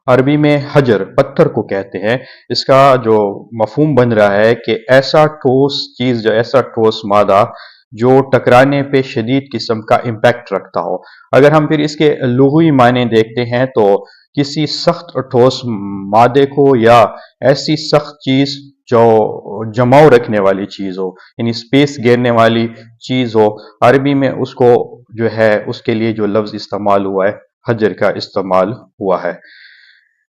عربی میں حجر پتھر کو کہتے ہیں۔ اس کا جو مفہوم بن رہا ہے کہ ایسا ٹھوس چیز، جو ایسا ٹھوس مادہ جو ٹکرانے پہ شدید قسم کا امپیکٹ رکھتا ہو۔ اگر ہم پھر اس کے لغوی معنی دیکھتے ہیں تو کسی سخت اور ٹھوس مادے کو یا ایسی سخت چیز جو جماؤ رکھنے والی چیز ہو، یعنی سپیس گھیرنے والی چیز ہو، عربی میں اس کو جو ہے اس کے لیے جو لفظ استعمال ہوا ہے حجر کا استعمال ہوا ہے۔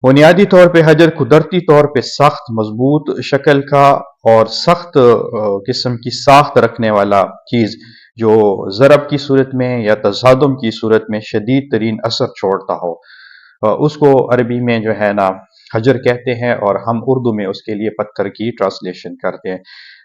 بنیادی طور پہ حجر قدرتی طور پہ سخت مضبوط شکل کا اور سخت قسم کی ساخت رکھنے والا چیز جو ضرب کی صورت میں یا تصادم کی صورت میں شدید ترین اثر چھوڑتا ہو، اس کو عربی میں جو ہے نا حجر کہتے ہیں، اور ہم اردو میں اس کے لیے پتھر کی ٹرانسلیشن کرتے ہیں۔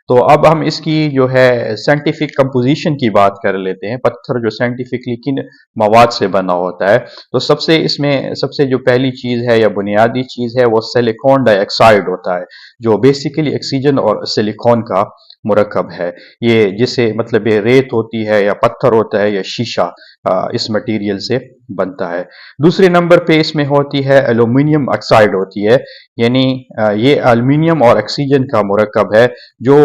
تو اب ہم اس کی جو ہے سائنٹیفک کمپوزیشن کی بات کر لیتے ہیں۔ پتھر جو سائنٹیفکلی کن مواد سے بنا ہوتا ہے، تو اس میں سب سے جو پہلی چیز ہے یا بنیادی چیز ہے وہ سلیکون ڈائی آکسائڈ ہوتا ہے، جو بیسیکلی آکسیجن اور سلیکون کا مرکب ہے۔ یہ جسے مطلب یہ ریت ہوتی ہے یا پتھر ہوتا ہے یا شیشہ اس مٹیریل سے بنتا ہے۔ دوسرے نمبر پہ اس میں ہوتی ہے ایلومینیم آکسائڈ ہوتی ہے، یعنی یہ ایلومینیم اور آکسیجن کا مرکب ہے جو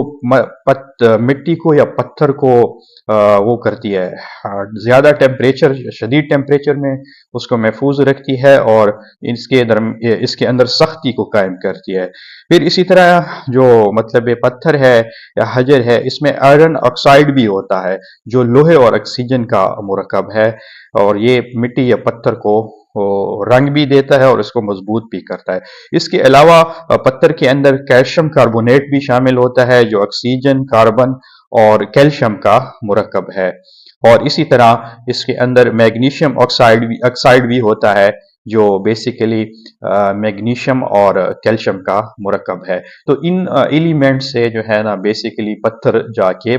مٹی کو یا پتھر کو وہ کرتی ہے، زیادہ ٹیمپریچر، شدید ٹیمپریچر میں اس کو محفوظ رکھتی ہے اور اس کے اندر سختی کو قائم کرتی ہے۔ پھر اسی طرح جو مطلب پتھر ہے یا حجر ہے، اس میں آئرن آکسائڈ بھی ہوتا ہے جو لوہے اور آکسیجن کا مرکب ہے، اور یہ مٹی یا پتھر کو رنگ بھی دیتا ہے اور اس کو مضبوط بھی کرتا ہے۔ اس کے علاوہ پتھر کے اندر کیلشیم کاربونیٹ بھی شامل ہوتا ہے جو آکسیجن، کاربن اور کیلشیم کا مرکب ہے، اور اسی طرح اس کے اندر میگنیشیم آکسائڈ بھی ہوتا ہے جو بیسیکلی میگنیشیم اور کیلشیم کا مرکب ہے۔ تو ان ایلیمنٹ سے جو ہے نا بیسیکلی پتھر جا کے